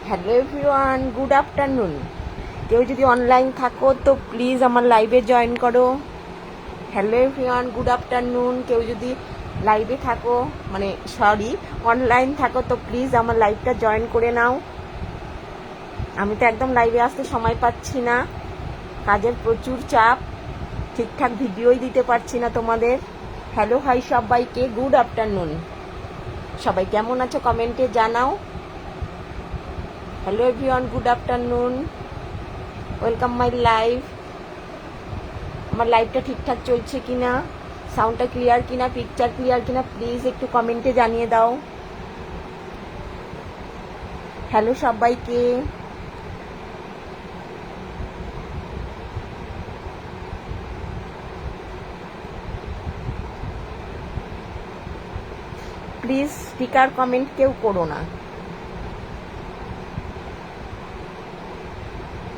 Hello everyone, good afternoon. কেউ যদি online থাকো তো প্লিজ আমার লাইভে জয়েন করো। Hello everyone, good afternoon. কেউ যদি লাইভে থাকো, মানে সরি, অনলাইন থাকো তো প্লিজ আমার লাইভটা জয়েন করে নাও। আমি তো একদম লাইভে আসতে সময় পাচ্ছি না, কাজের প্রচুর চাপ, ঠিকঠাক ভিডিওই দিতে পারছি না তোমাদের। হ্যালো হাই সবাইকে, গুড আফটারনুন। সবাই কেমন আছো কমেন্টে জানাও। Hello everyone, good afternoon, welcome my live. আমার লাইভটা ঠিকঠাক চলছে কিনা, সাউন্ডটা ক্লিয়ার কিনা, পিকচার ক্লিয়ার কিনা প্লিজ একটু কমেন্টে জানিয়ে দাও। হ্যালো সবাইকে। প্লিজ স্পিকার কমেন্ট কেউ করো না।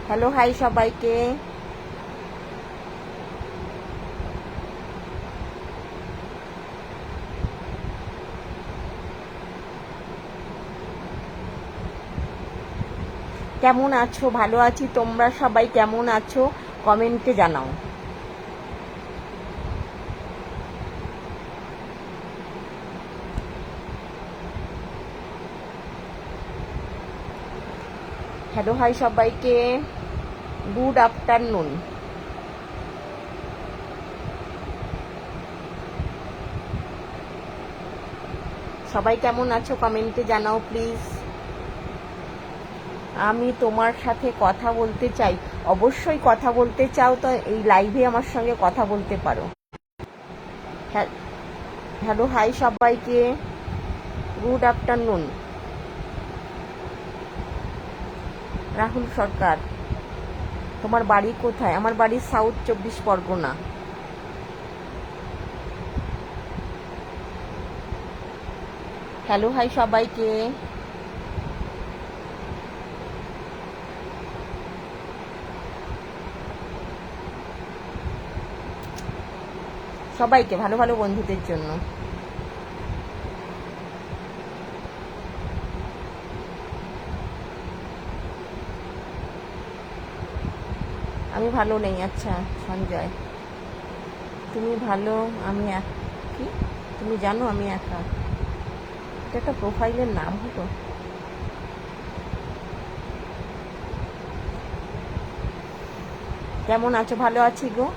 হ্যালো হাই সবাইকে। কেমন আছো? ভালো আছি, তোমরা সবাই কেমন আছো কমেন্টে জানাও। হ্যালো হাই সবাইকে, গুড আফটারনুন। সবাই কেমন আছো কমেন্টে জানাও প্লিজ। আমি তোমার সাথে কথা বলতে চাই। অবশ্যই কথা বলতে চাও তো এই লাইভে আমার সঙ্গে কথা বলতে পারো। হ্যালো হাই সবাইকে, গুড আফটারনুন। রাহুল সরকার, তোমার বাড়ি কোথায়? আমার বাড়ি সাউথ 24 পরগনা। হ্যালো হাই সবাইকে। সবাইকে, ভালো ভালো বন্ধুদের জন্য। আমি ভালো নেই। আচ্ছা সঞ্জয়, তুমি ভালো, আমি কি তুমি জানো আমি একা? এটা একটা প্রোফাইলের নাম হলো। কেমন আছো? ভালো আছি গো।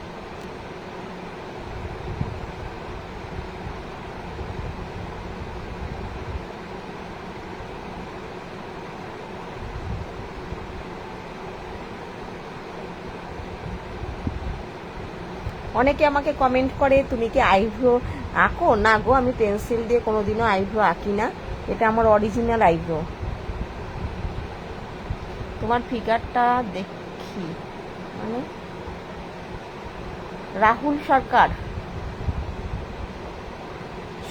অনেকে আমাকে কমেন্ট করে তুমি কি আইব্রো আঁকো? না গো, আমি পেন্সিল দিয়ে কোনোদিনও আইব্রো আঁকি না, এটা আমার অরিজিনাল আইব্রো। তোমার ফিগারটা দেখি, মানে রাহুল সরকার,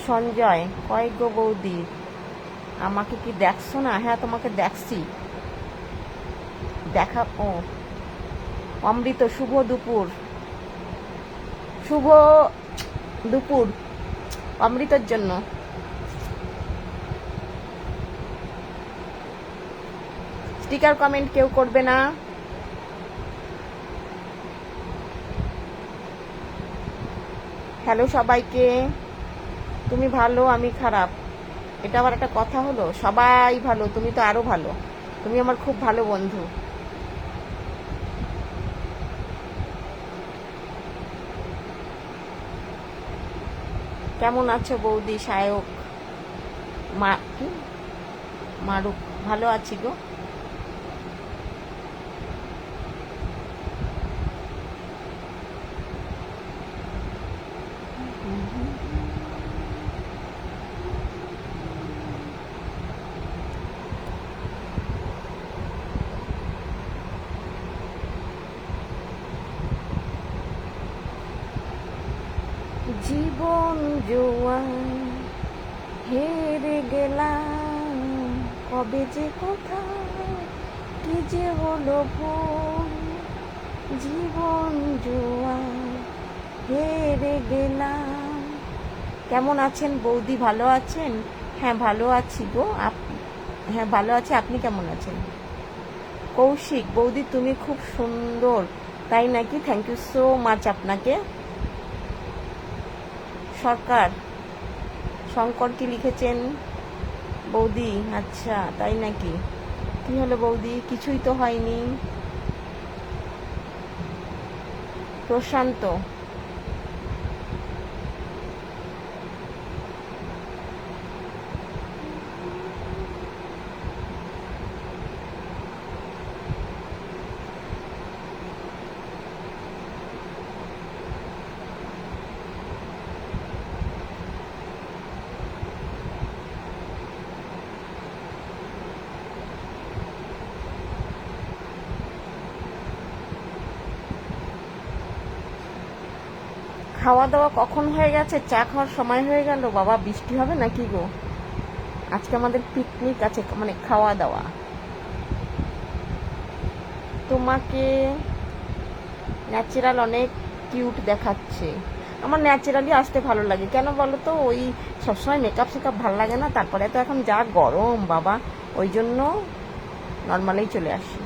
সঞ্জয়, কয় গো বৌদি, আমাকে কি দেখছো না? হ্যাঁ তোমাকে দেখছি, দেখা। ও অমৃত, শুভ দুপুর, শুভ দুপুর অমৃতর জন্য। স্টিকার কমেন্ট কেউ করবে না। হ্যালো সবাইকে। তুমি ভালো, আমি খারাপ, এটা আবার একটা কথা হলো? সবাই ভালো, তুমি তো আরো ভালো, তুমি আমার খুব ভালো বন্ধু। কেমন আছো বৌদি? সায়ক, মা কি মারুক, ভালো আছি গো। জীবন জোয়ান হেরে গেলাম, কবে যে কোথায় কি যে হলো ভুল। জীবন জোয়ান হেরে গেলাম। কেমন আছেন বৌদি? ভালো আছেন? হ্যাঁ ভালো আছি গো। হ্যাঁ ভালো আছে, আপনি কেমন আছেন? কৌশিক বৌদি তুমি খুব সুন্দর, তাই নাকি? থ্যাংক ইউ সো মাচ আপনাকে। সরকার শঙ্কর কি লিখেছেন বৌদি? আচ্ছা তাই নাকি? কি হলো বৌদি? কিছুই তো হয়নি। প্রশান্ত খাওয়া দাওয়া কখন হয়ে গেছে? চা খাওয়ার সময় হয়ে গেল। বাবা বৃষ্টি হবে নাকি গো? আজকে আমাদের পিকনিক আছে, মানে খাওয়া দাওয়া। তোমাকে ন্যাচারাল অনেক কিউট দেখাচ্ছে। আমার ন্যাচারালি আসতে ভালো লাগে, কেন বলো তো? ওই সবসময় মেকআপ শেকআপ ভালো লাগে না, তারপরে তো এখন যা গরম বাবা, ওই জন্য নর্মালেই চলে আসি।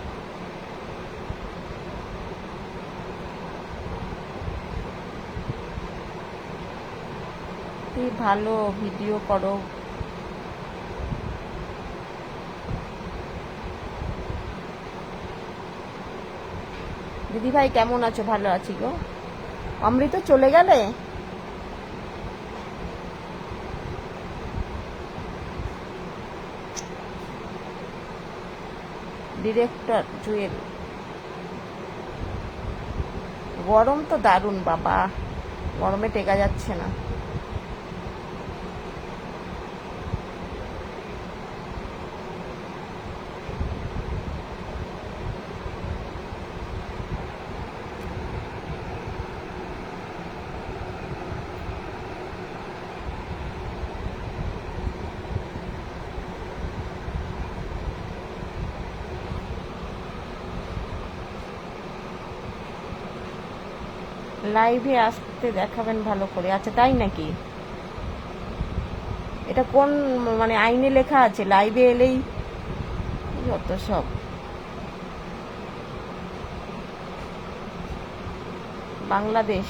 তুই ভালো ভিডিও করো। দিদি ভাই কেমন আছো? ভালো আছি গো। অমৃত চলে গেলে? ডিরেক্টর জুয়েল, গরম তো দারুণ বাবা, গরমে টেকা যাচ্ছে না। লাইভে আসতে দেখাবেন ভালো করে। আচ্ছা তাই নাকি? এটা কোন মানে আইনে লেখা আছে লাইভে এলেই যত সব? বাংলাদেশ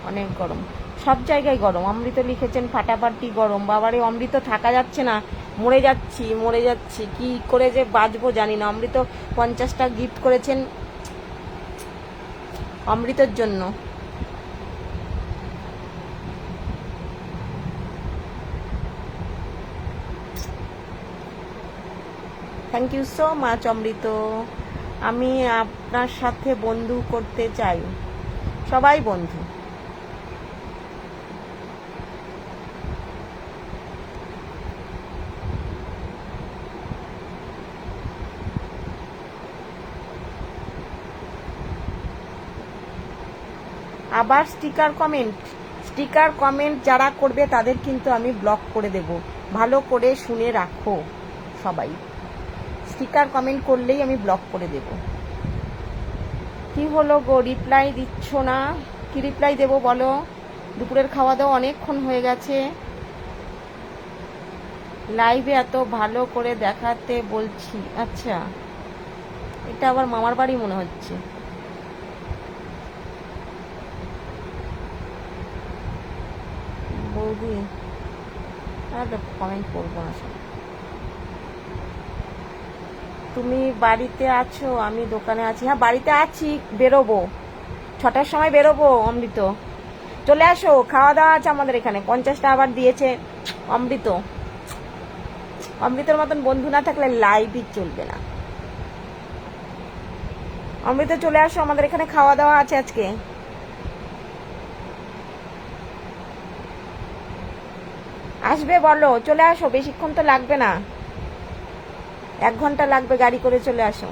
অনেক গরম, সব জায়গায় গরম। অমৃত লিখেছেন ফাটাফাটি গরম। বাবারে অমৃত থাকা যাচ্ছে না, মরে যাচ্ছি মরে যাচ্ছি, কি করে যে বাঁচবো জানি না। অমৃত 50টা গিফট করেছেন অমৃতর জন্য। থ্যাংক ইউ সো মাচ অমৃত। আমি আপনার সাথে বন্ধু করতে চাই। সবাই বন্ধু। আবার স্টিকার কমেন্ট যারা করবে তাদের কিন্তু আমি ব্লক করে দেব। ভালো করে শুনে রাখো সবাই, স্টিকার কমেন্ট করলেই আমি ব্লক করে দেব। কি হলো গো, রিপ্লাই দিচ্ছ না? কি রিপ্লাই দেব বলো? দুপুরের খাওয়া দাওয়া অনেকক্ষণ হয়ে গেছে। লাইভে এত ভালো করে দেখাতে বলছি। আচ্ছা, এটা আবার মামার বাড়ি মনে হচ্ছে। বৌদি আর কমেন্ট করবো না। তুমি বাড়িতে আছো? আমি দোকানে আছি। হ্যাঁ বাড়িতে আছি, বেরোবো 6টার সময় বেরোবো। অমৃত চলে আসো, খাওয়া দাওয়া আছে আমাদের এখানে। 50টা আবার দিয়েছে অমৃত। অমৃতর মতন বন্ধু না থাকলে লাইভই চলবে না। অমৃত চলে আসো, আমাদের এখানে খাওয়া দাওয়া আছে আজকে। আসবে বলো, চলে আসো, বেশিক্ষণ তো লাগবে না, 1 ঘন্টা লাগবে, গাড়ি করে চলে আসো।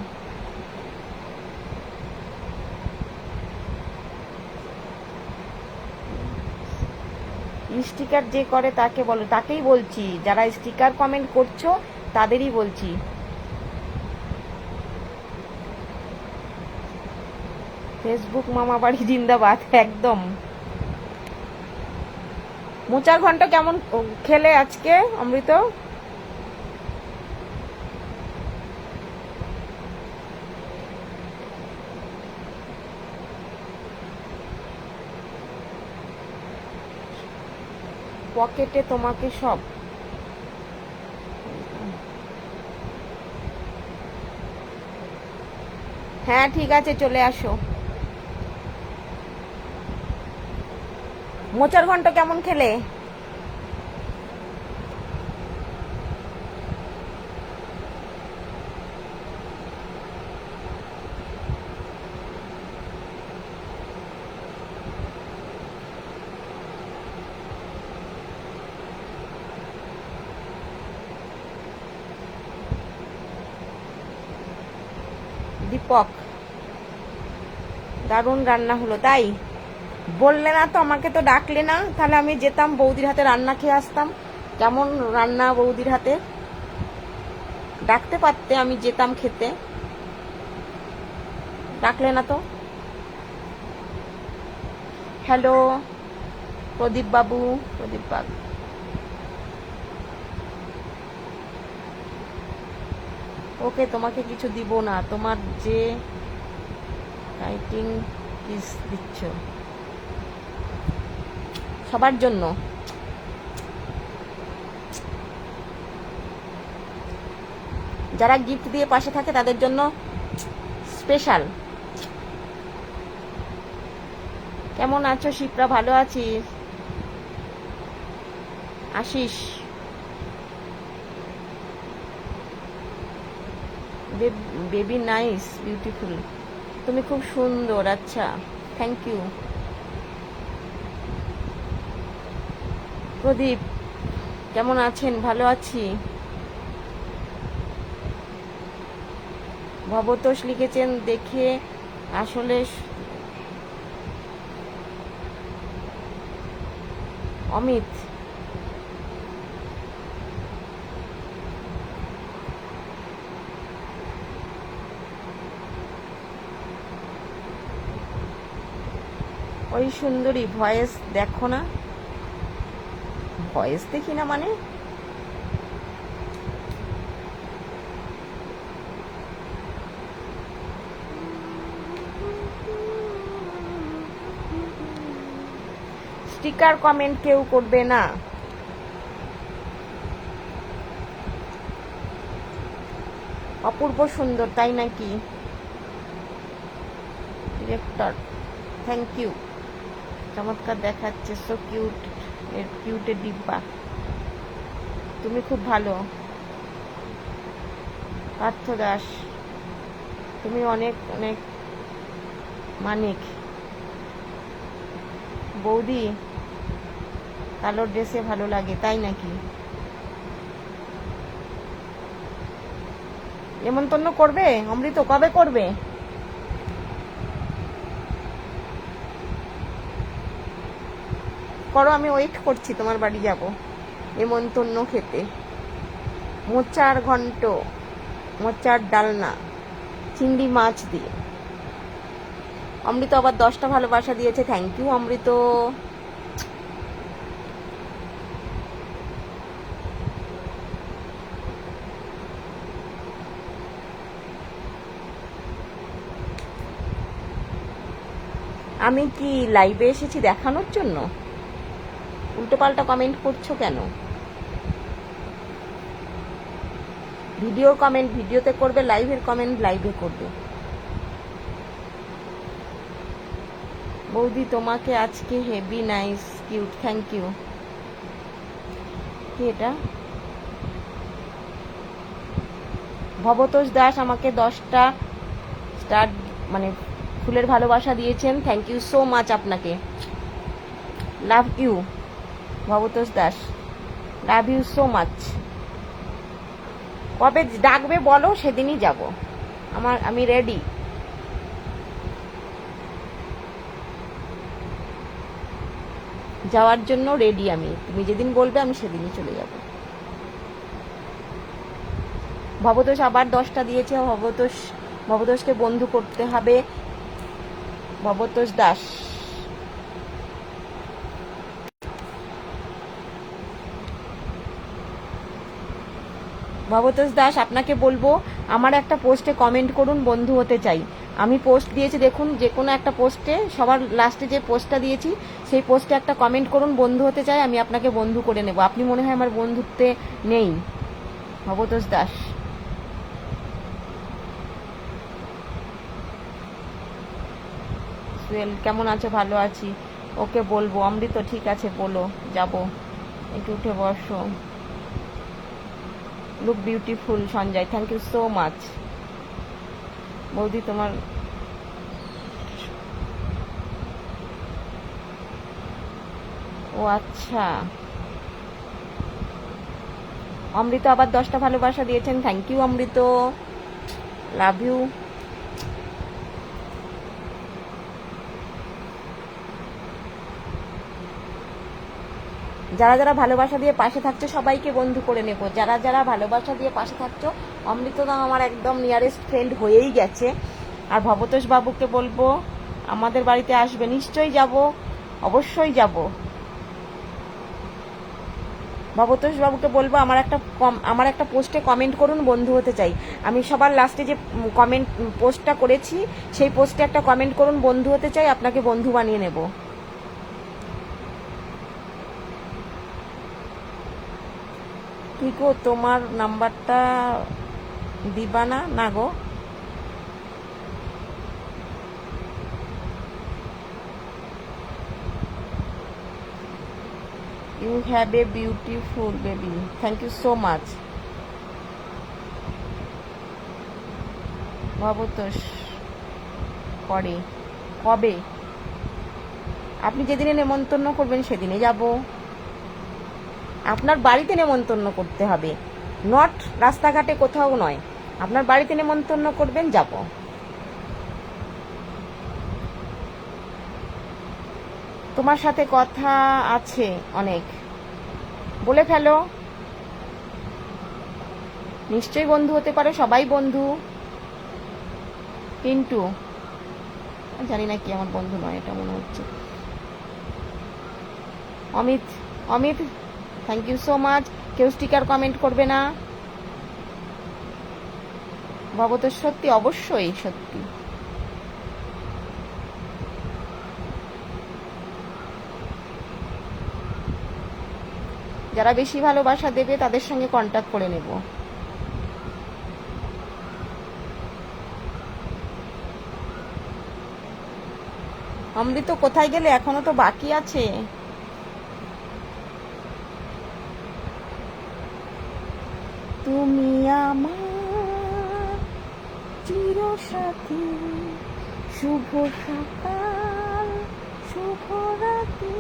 স্টিকার যে করে তাকে বলো। তাকেই বলছি, যারা স্টিকার কমেন্ট করছো তাদেরই বলছি। ফেসবুক মামা বাড়ি জিন্দাবাদ। একদম। মোচার ঘন্ট কেমন খেলে আজকে অমৃত? পকেটে তোমাকে সব। হ্যাঁ ঠিক আছে, চলে আসো। মোচার ঘন্ট কেমন খেলে? দীপক, দারুণ রান্না হলো। তাই বললে না তো, আমাকে তো ডাকলে না, তাহলে আমি যেতাম বৌদির হাতে রান্না খেয়ে আসতাম। কেমন রান্না বৌদির হাতে, ডাকতে পারতে, আমি যেতাম খেতে। ডাকলে না তো। হ্যালো প্রদীপ বাবু, প্রদীপ বাবু। ওকে, তোমাকে কিছু দিব না, তোমার যে রাইটিং পিস দিচ্ছ সবার জন্য। যারা গিফট দিয়ে পাশে থাকে তাদের জন্য স্পেশাল। কেমন আছো শিপ্রা? ভালো আছিস? আশিস, বেবি নাইস, বিউটিফুল, তুমি খুব সুন্দর। আচ্ছা, থ্যাংক ইউ। প্রদীপ, কেমন আছেন? ভালো আছি। ভবতোষ লিখেছেন দেখে, আসলে অমিত। ওই সুন্দরী, ভয়েস দেখো না? ভয়েস দেখি না মানে? স্টিকার কমেন্ট কেউ করবে না। অপূর্ব সুন্দর, তাই নাকি? Director, thank you. চমৎকার দেখাচ্ছে, সো কিউট। কিউটের ডিব্বা, তুমি খুব ভালো। পার্থ দাস, তুমি অনেক অনেক মানিক। বৌদি, কালো ড্রেসে ভালো লাগে, তাই নাকি? নেমন্তন্ন করবে অমৃত? কবে করবে? করো, আমি ওয়েট করছি, তোমার বাড়ি যাব নেমন্তন্ন খেতে। মোচার ঘন্ট, মোচার ডালনা, চিংড়ি মাছ দিয়ে। অমৃত আবার 10টা ভালোবাসা দিয়েছে, থ্যাংক ইউ অমৃত। আমি কি লাইভে এসেছি দেখানোর জন্য? উল্টোপাল্টা কমেন্ট করছো কেন? ভিডিওর কমেন্ট ভিডিওতে করবে, লাইভের কমেন্ট লাইভে করবে। বৌদি তোমাকে আজকে heavy nice, cute, thank you. কি এটা? ভবতোষ দাস আমাকে 10টা স্টার মানে ফুলের ভালোবাসা দিয়েছেন, থ্যাংক ইউ সো মাচ আপনাকে। Love you Bhabatosh Das, love you so much. কবে ডাকবে বলো, সেদিনই যাব। আমি রেডি। যাওয়ার জন্য রেডি আমি, তুমি যেদিন বলবে আমি সেদিনই চলে যাব। ভবতোষ আবার 10টা দিয়েছে। ভবতোষকে বন্ধু করতে হবে। ভবতোষ দাস, ভবতোষ দাস, আপনাকে বলবো আমার একটা পোস্টে কমেন্ট করুন, বন্ধু হতে চাই। আমি পোস্ট দিয়েছি দেখুন, যে কোনো একটা পোস্টে সবার লাস্টে যে পোস্টটা দিয়েছি সেই পোস্টে একটা কমেন্ট করুন, বন্ধু হতে চাই, আমি আপনাকে বন্ধু করে নেব। আপনি মনে হয় আমার বন্ধুত্বে নেই। ভবতোষ দাস, সুয়েল কেমন আছো? ভালো আছি। ওকে বলবো। অমৃত ঠিক আছে, বলো, যাব। একটু উঠে বসো। Look beautiful. Sanjay, thank you so much. বৌদি তোমার ও আচ্ছা। অমৃত আবার 10টা ভালোবাসা দিয়েছেন, thank you Amrit, love you. যারা যারা ভালোবাসা দিয়ে পাশে থাকছো সবাইকে বন্ধু করে নেব। যারা যারা ভালোবাসা দিয়ে পাশে থাকছো, অমৃত দা আমার একদম নিয়ারেস্ট ফ্রেন্ড হয়েই গেছে। আর ভবতোষ বাবুকে বলবো আমাদের বাড়িতে আসবে, নিশ্চয়ই যাব, অবশ্যই যাব। ভবতোষ বাবুকে বলবো আমার একটা পোস্টে কমেন্ট করুন, বন্ধু হতে চাই। আমি সবার লাস্টে যে কমেন্ট পোস্টটা করেছি সেই পোস্টে একটা কমেন্ট করুন, বন্ধু হতে চাই, আপনাকে বন্ধু বানিয়ে নেব। কি গো, তোমার নাম্বারটা দিবা না? না গো, you have a beautiful baby, thank you so much. Bhabatosh করে কবে? আপনি যেদিনে নেমন্তন্ন করবেন সেদিনে যাব। আপনার বাড়িতে নেমন্তন্ন করতে হবে, নট রাস্তাঘাটে কোথাও নয়। আপনার বাড়িতে নেমন্তন্ন করবেন, যাব। তোমার সাথে কথা আছে অনেক, বলে ফেলো। নিশ্চয়ই বন্ধু হতে পারে, সবাই বন্ধু। কিন্তু জানি না কি আমার বন্ধু নয়, এটা মনে হচ্ছে। Amit, Amit thank you so much. কেউ স্টিকার কমেন্ট করবে না। ভবতোষ সত্যি, অবশ্যই সত্যি। যারা বেশি ভালোবাসা দেবে তাদের সঙ্গে কন্ট্যাক্ট করে নেব। অমৃত কোথায় গেলে? এখনো তো বাকি আছে। তুমি আমার চিরসাথী, শুভ সকাল, শুভ রাত্রি।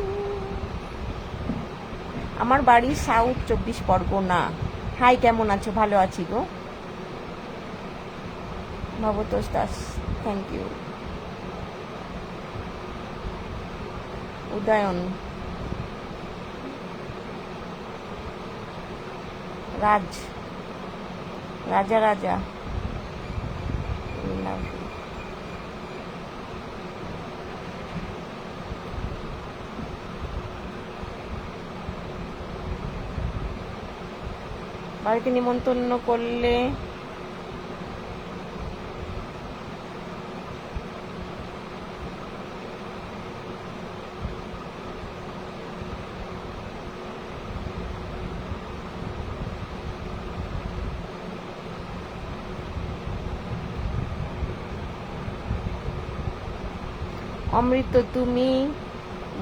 আমার বাড়ি সাউথ 24 পরগনা। হাই, কেমন আছো? ভালো আছি গো। Bhabatosh Das, thank you. উদয়ন, রাজ, রাজা রাজা, বাড়িতে নিমন্ত্রণ করলে অমৃত তুমি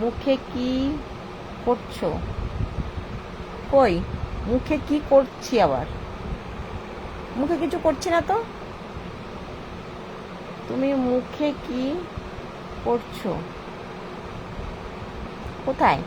মুখে কি করছো? কই, মুখে কি করছি আবার? মুখে কিছু করছি না তো। তুমি মুখে কি করছো? কোথায়?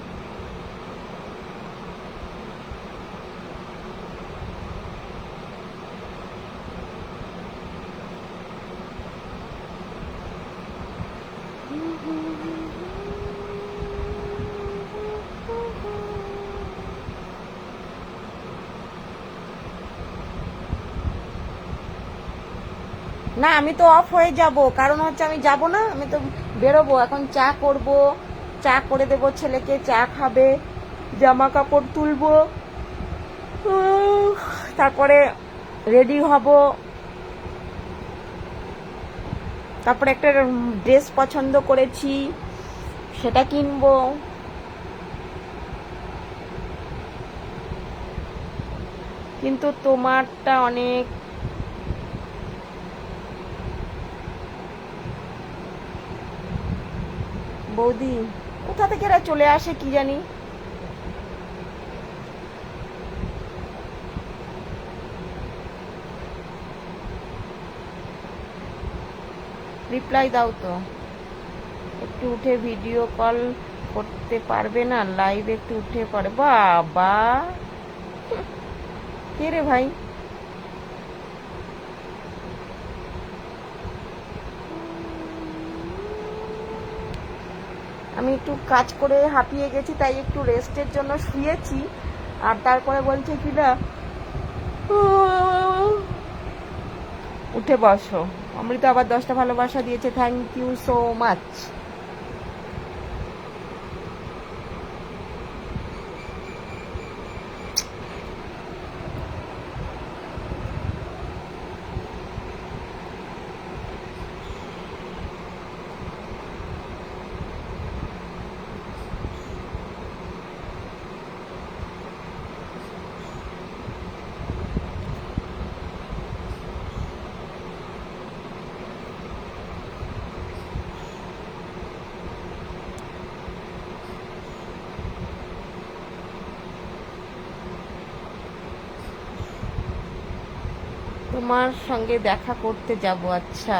না, আমি তো অফ হয়ে যাব, কারণ হচ্ছে আমি যাব না, আমি তো বেরোবো এখন। চা করব, চা করে দেবো ছেলেকে, চা খাবে, জামা কাপড় তুলবো, তারপরে রেডি হব, তারপরে একটা ড্রেস পছন্দ করেছি সেটা কিনবো। কিন্তু তোমারটা অনেক বৌদি কোথা থেকে এরা চলে আসে কি জানি। রিপ্লাই দাও তো, একটু উঠে ভিডিও কল করতে পারবে না? লাইভ একটু উঠে পড়ে বাবা। কে রে ভাই? আমি একটু কাজ করে হাঁপিয়ে গেছি, তাই একটু রেস্টের জন্য শুয়েছি। আর তারপরে বলছে কি না উঠে বসো। অমৃতা আবার 10টা ভালোবাসা দিয়েছে, থ্যাংক ইউ সো মাচ। তোমার সঙ্গে দেখা করতে যাব। আচ্ছা,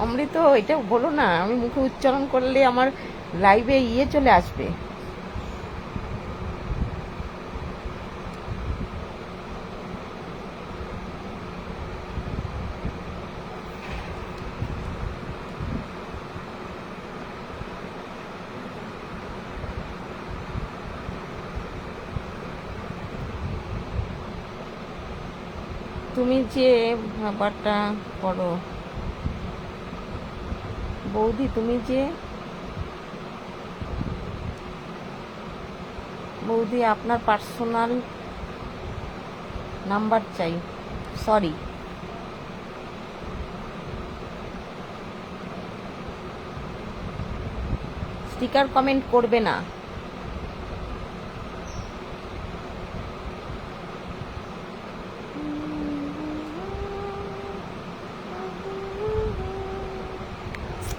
অমৃত এটা বলো না, আমি মুখে উচ্চারণ করলে আমার লাইভে চলে আসবে। তুমি যে ভাবাটা করো বৌদি, তুমি যে বৌদি আপনার পার্সোনাল নাম্বার চাই। সরি, স্টিকার কমেন্ট করবে না।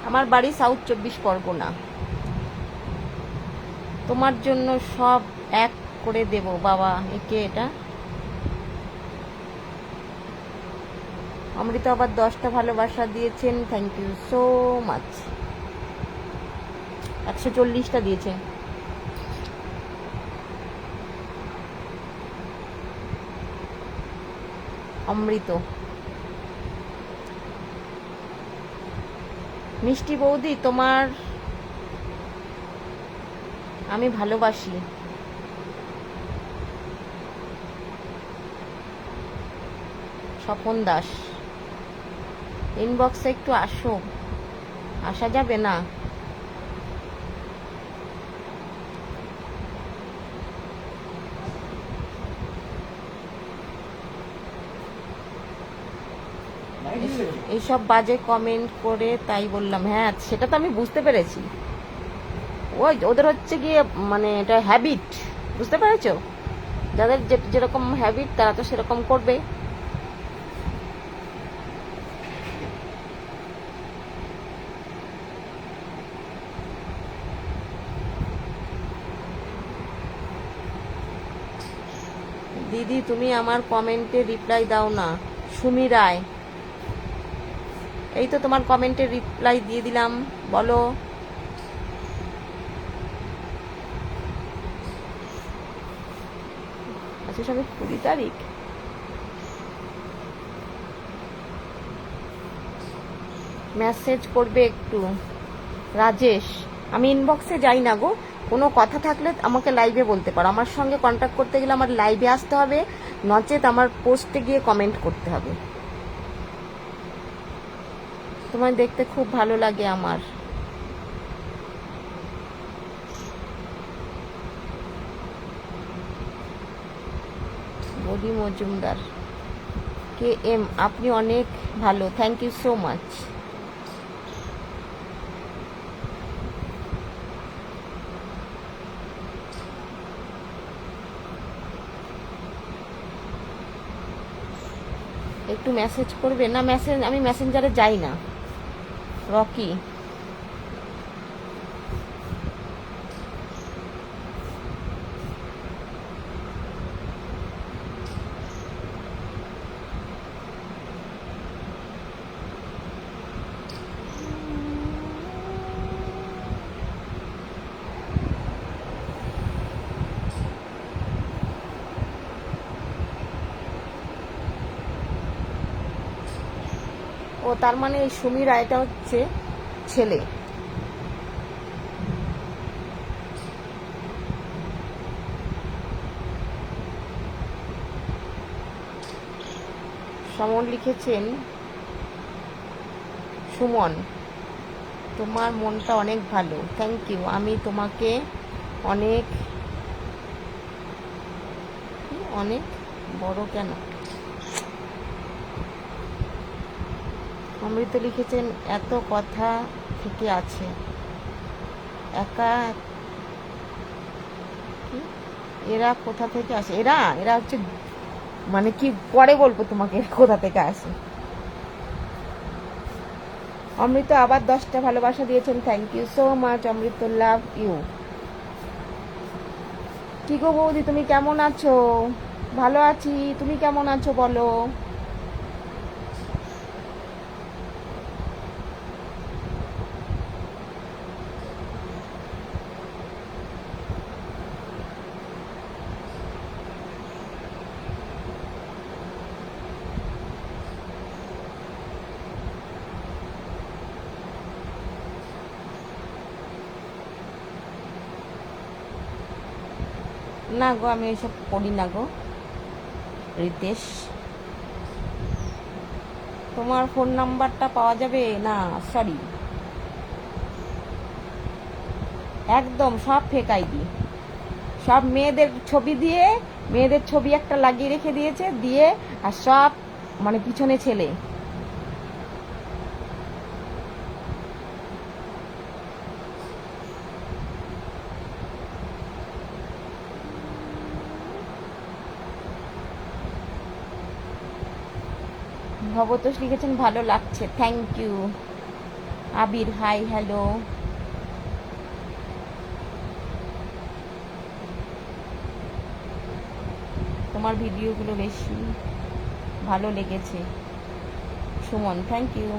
আমার বাড়ি সাউথ 24 পরগনা। তোমার জন্য সব এক করে দেব বাবা। একে এটা অমৃতা আবার 10টা ভালোবাসা দিয়েছেন, থ্যাংক ইউ সো মাচ। 140টা দিয়েছে। অমৃত মিষ্টি বৌদি, তোমার আমি ভালোবাসি। স্বপন দাস, ইনবক্সে একটু আসো। আসা যাবে না? এইসব বাজে কমেন্ট করে, তাই বললাম। হ্যাঁ, সেটা তো আমি বুঝতে পেরেছি। ওই ওদের হচ্ছে গিয়ে মানে এটা হ্যাবিট, বুঝতে পেরেছো? যাদের যেরকম হ্যাবিট তারা তো সেরকম করবে। দিদি তুমি আমার কমেন্টে রিপ্লাই দাও না। সুমি রায়, এই তো তোমার কমেন্টে রিপ্লাই দিয়ে দিলাম, বলো। আচ্ছা, সবে 20 তারিখ। মেসেজ করবে একটু। রাজেশ, আমি ইনবক্সে যাই না গো। কোনো কথা থাকলে আমাকে লাইভে বলতে পারো। আমার সঙ্গে কন্ট্যাক্ট করতে গেলে আমার লাইভে আসতে হবে, নচেত আমার পোস্টে গিয়ে কমেন্ট করতে হবে। তোমায় দেখতে খুব ভালো লাগে আমার। বডি মজুমদার, কে এম, আপনি অনেক ভালো, থ্যাংক ইউ সো মাচ। একটু মেসেজ করবে না? মেসেজ আমি মেসেঞ্জারে যাই না। রকি ও, তার মানে এই সুমি রায়টা হচ্ছে ছেলে। সমন লিখেছেন, সুমন তোমার মনটা অনেক ভালো, থ্যাংক ইউ। আমি তোমাকে অনেক অনেক বড় কেন। অমৃত লিখেছেন, এত কথা থেকে আছে একা। কি? এরা কোথা থেকে আসে? এরা এরা হচ্ছে, মানে কি পরে বলবো তোমাকে কোথা থেকে আসে। অমৃত আবার 10টা ভালোবাসা দিয়েছেন, thank you so much Amrit, love you. কি গো বৌদি, তুমি কেমন আছো? ভালো আছি, তুমি কেমন আছো বলো? না গো, আমি এসব করি না গো রিতেশ। তোমার ফোন নাম্বারটা পাওয়া যাবে না? সরি, একদম সব ফেক আইডি, সব মেয়েদের ছবি দিয়ে, মেয়েদের ছবি একটা লাগিয়ে রেখে দিয়েছে দিয়ে, আর সব মানে পিছনে ছেলে। ভবতোষ লিখেছেন, ভালো লাগছে, thank you. Abir hi hello. তোমার ভিডিওগুলো বেশি ভালো লেগেছে সুমন, থ্যাংক ইউ।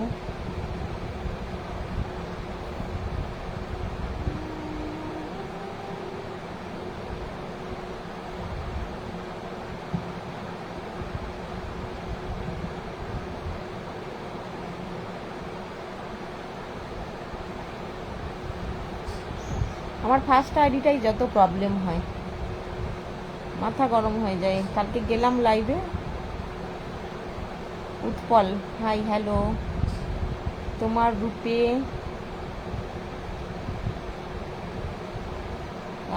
আমার ফার্স্ট আইডিটাই যত প্রবলেম হয়, মাথা গরম হয়ে যায়। কালকে গেলাম লাইভে, উৎপল হাই হ্যালো। তোমার রূপে,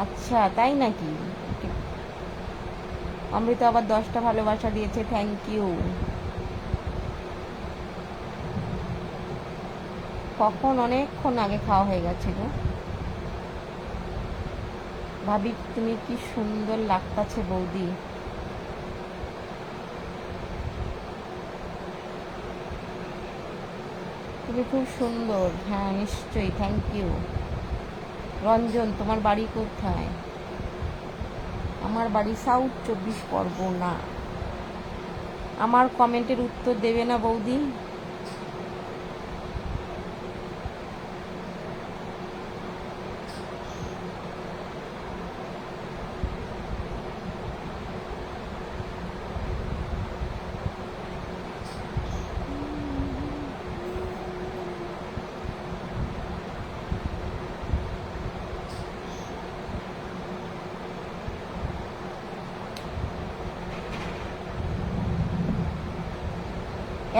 আচ্ছা তাই নাকি? অমৃত আবার 10টা ভালোবাসা দিয়েছে, থ্যাংক ইউ। কখন? অনেকক্ষণ আগে খাওয়া হয়ে গেছিল। ভাবি তুমি কি সুন্দর লাগতাছে বৌদি। তুমি খুব সুন্দর, হ্যাঁ নিশ্চয়ই, থ্যাংক ইউ। রঞ্জন তোমার বাড়ি কোথায়? আমার বাড়ি সাউথ 24 পরগনা। আমার কমেন্টের উত্তর দেবে না বৌদি?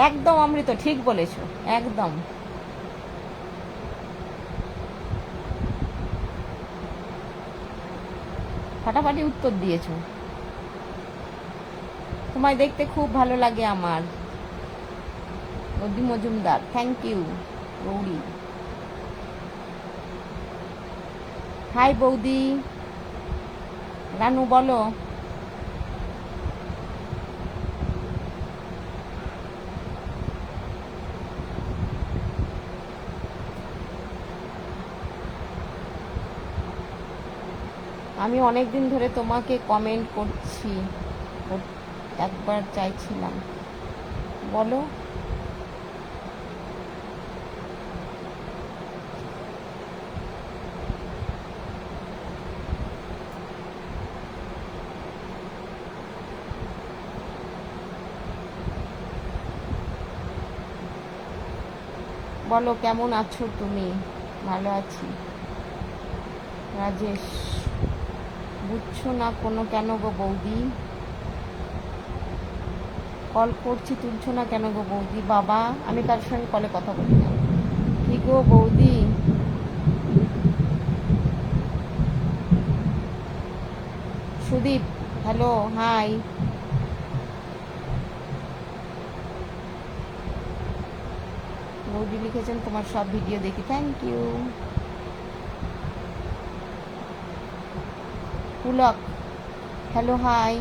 একদম অমৃত, ঠিক বলেছো, একদম। ফাটাফাটি উত্তর দিয়েছো। তোমায় দেখতে খুব ভালো লাগে আমার। বৌদি Majumdar, thank you. Gouri hi বৌদি। রানু বলো। আমি অনেক দিন ধরে তোমাকে কমেন্ট করছি, একবার চাইছিলাম। বলো। বলো কেমন আছো তুমি? ভালো আছি। রাজেশ, বুঝছো না কোনো কেন গো বৌদি? কল করছি তুলছো না কেন গো বৌদি? বাবা, আমি তার সঙ্গে কলে কথা বলি না। কি গো বৌদি? Sudip, hello, hi. বৌদি লিখেছেন তোমার সব ভিডিও দেখি, thank you. Pulak, hello, hi.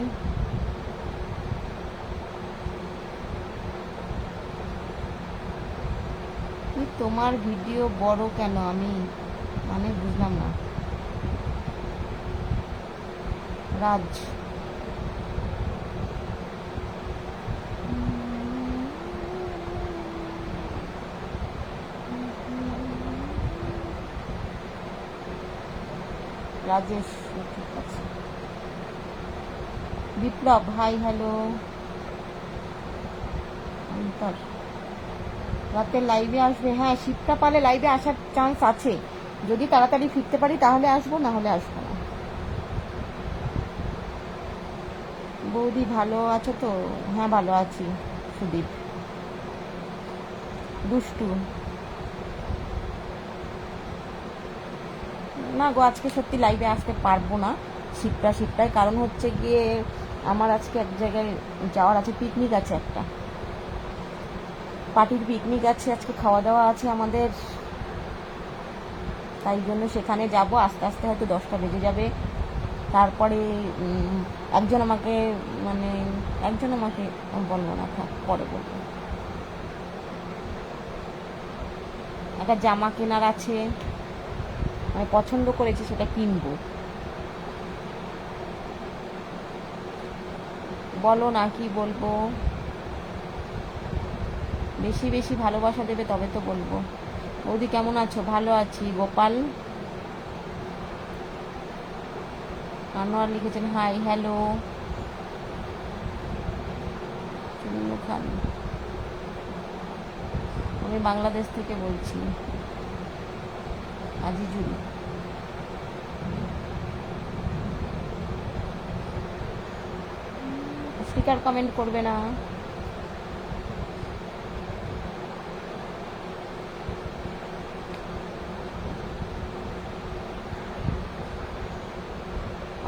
তোমার ভিডিও বড় কেন? আমি মানে বুঝলাম না। রাজ, রাজেশ, ঠিক আছে। বিপ্লব, হাই, হ্যালো। অন্তর, রাতে লাইভে আসবে? হ্যাঁ, শীতটা পালে লাইভে আসার চান্স আছে। যদি তাড়াতাড়ি ফিরতে পারি তাহলে আসবো, না হলে আসবো না। বৌদি ভালো আছো তো? হ্যাঁ, ভালো আছি। সুদীপ, দুষ্টু, না গো, আজকে সত্যি লাইভে আসতে পারবো না। শীতটায় কারণ হচ্ছে গিয়ে আমার আজকে এক জায়গায় যাওয়ার আছে, পিকনিক আছে, একটা পার্টির পিকনিক আছে আজকে, খাওয়া দাওয়া আছে আমাদের, তাই জন্য সেখানে যাব। আস্তে আস্তে হয়তো 10টা বেজে যাবে। তারপরে একজন আমাকে মানে বলবো না, থাক, পরে বলবো। একটা জামা কেনার আছে, আমি পছন্দ করেছি, সেটা কিনবো। বলো না, কি বলবো? বেশি বেশি ভালোবাসা দেবে তবে তো বলবো। বৌদি কেমন আছো? ভালো আছি। গোপাল, আনোয়ার লিখেছেন হাই, হ্যালো। চুন্নু খান, আমি বাংলাদেশ থেকে বলছি। আজিজুল, স্পিকার কমেন্ট করবে না।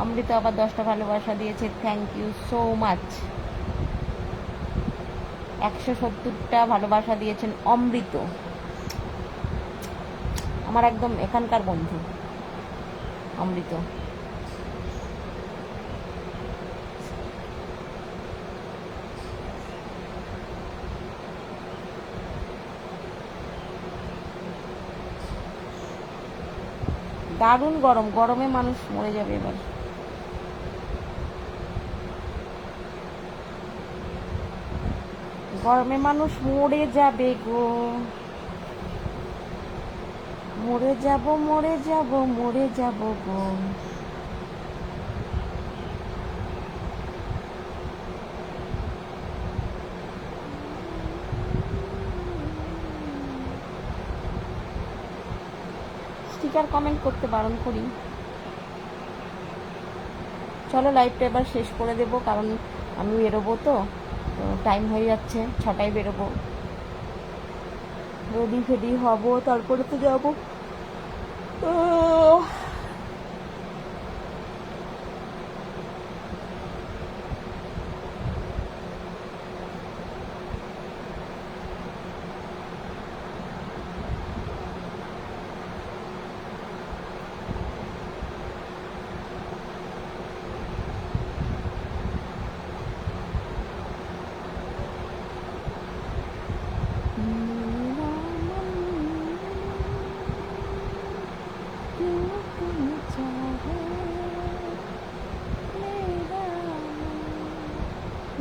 অমৃত আবার 10টা ভালোবাসা দিয়েছে, থ্যাংক ইউ সো মাচ। 170টা ভালোবাসা দিয়েছেন অমৃত, আমার একদম এখানকার বন্ধু অমৃত। দারুণ গরম, গরমে মানুষ মরে যাবে এবার। গরমে মানুষ মরে যাবে গো, মরে যাব, মরে যাব, মরে যাব গো। স্টিকার কমেন্ট করতে বারণ করি। চলো লাইভটা এবার শেষ করে দেব, কারণ আমি বেরোবো, তো টাইম হয়ে যাচ্ছে, 6টায় বেরোবো, রেডি ফেডি হবো, তারপরে তো যাবো।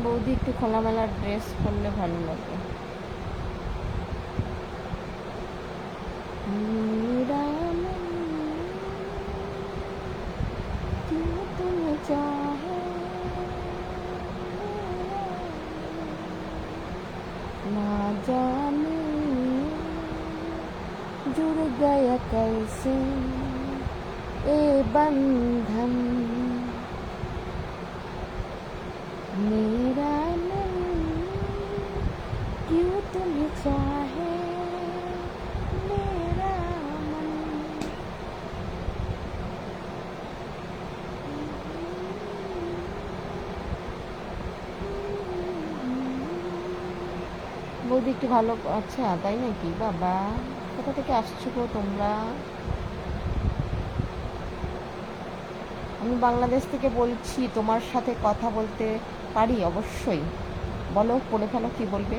বৌদি একটু খোলামেলা ড্রেস পরলে ভালো লাগে। मेरा मन क्यों तुम्हें चाहे, ना जाने जुड़ गया कैसे ए बंधन, मेरा मन क्यों तुम्हें चाहे, मेरा मन। বৌদি একটু ভালো, আচ্ছা তাই নাকি? বাবা কোথা থেকে আসছো গো তোমরা? আমি বাংলাদেশ থেকে বলছি, তোমার সাথে কথা বলতে পারি অবশ্যই। বলো, পড়ে ফেলো, কি বলবে?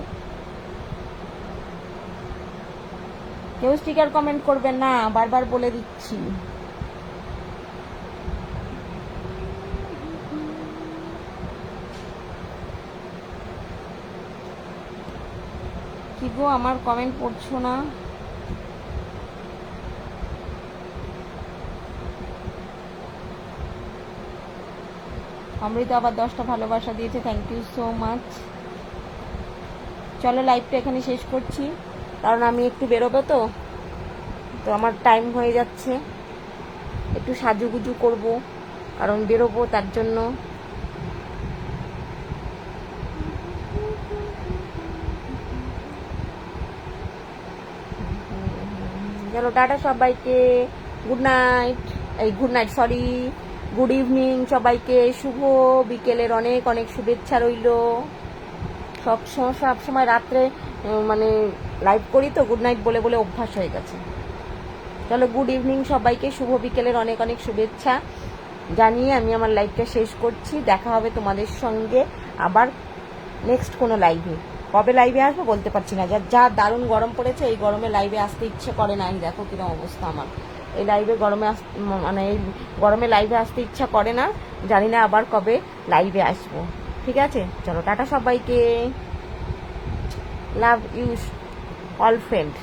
কেউ স্টিকার কমেন্ট করবে না, বারবার বলে দিচ্ছি। কি গো, আমার কমেন্ট পড়ছো না? অমৃতা আবার 10টা ভালোবাসা দিয়েছে, থ্যাংক ইউ সো মাচ। চলো লাইভটা এখানে শেষ করছি, কারণ আমি একটু বেরোবো, তো আমার টাইম হয়ে যাচ্ছে। একটু সাজুগুজু করব, কারণ বেরোবো, তার জন্য। চলো টাটা সবাইকে, good night, good night sorry, good evening সবাইকে, শুভ বিকেলের অনেক অনেক শুভেচ্ছা রইল। সব সময় রাত্রে মানে লাইভ করি, তো গুড নাইট বলে বলে অভ্যাস হয়ে গেছে। চলো গুড ইভিনিং সবাইকে, শুভ বিকেলের অনেক অনেক শুভেচ্ছা জানিয়ে আমি আমার লাইভটা শেষ করছি। দেখা হবে তোমাদের সঙ্গে আবার নেক্সট কোনো লাইভে। কবে লাইভে আসবো বলতে পারছি না, যা দারুণ গরম পড়েছে, এই গরমে লাইভে আসতে ইচ্ছে করে না। এই দেখো কিরকম অবস্থা আমার, এই লাইভে গরমে মানে এই গরমে লাইভে আসতে ইচ্ছা করে না। জানি না আবার কবে লাইভে আসবো। ঠিক আছে, চলো টাটা সবাইকে, লাভ ইউ অল ফ্রেন্ড।